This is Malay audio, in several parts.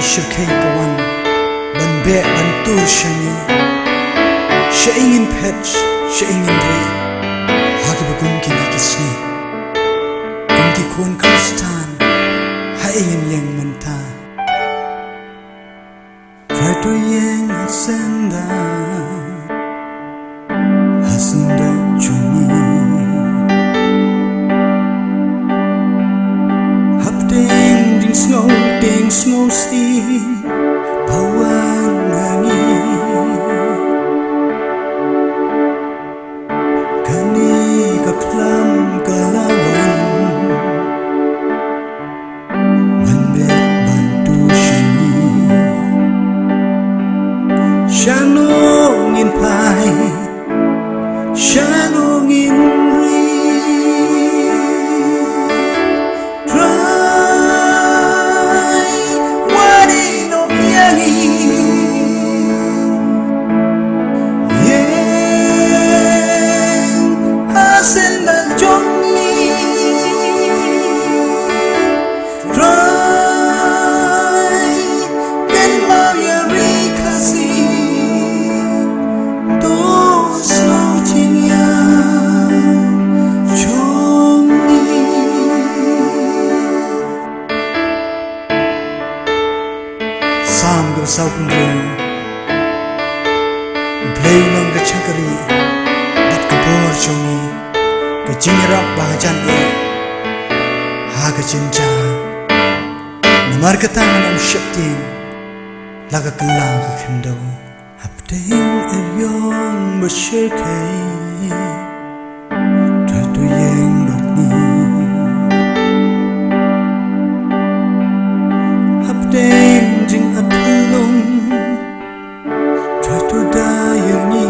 ishirkei kawan ban be ban tur shani shaingin pet shaingin re hagbugun kini kisni kunki kun kristan haingin yang menta try to yang ascenda hasenda chumi ding snow sea pawan hangi kani kaklam kalawan mande bantu shini shanongin pai shanongin ri Sam go sau pun play long the chakari bat ka bor choni ke jingrap bahajan e ha ka cinca namar ka tangan am shakti laga kala ka khendo hapting ayon bashkai tu yang batni hapting jing apulong try to iangi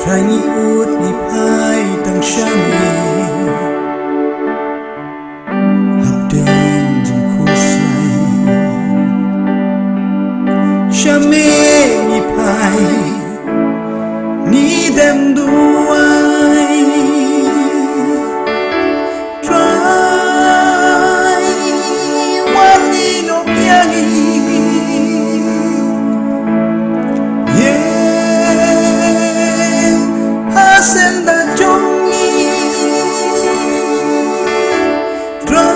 try ni ut ni pai tang shami hapting jing kusai shami ni pai ni dem duai senda jongi Trai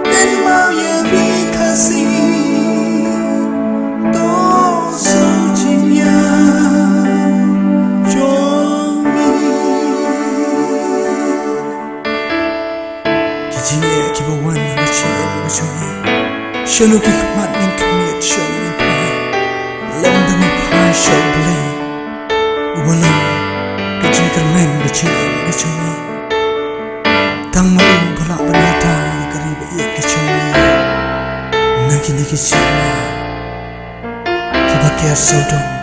dan mau ya dikasih to sucinya jongi kijini ya kibawan ngacien ngajongi shanu kikmat ning kemiat shanu lemda mi prai shoblay walau kecing kermen kecing kecungi tang malu balak berita kari baik kecungi nagi nagi cina kibakia sodong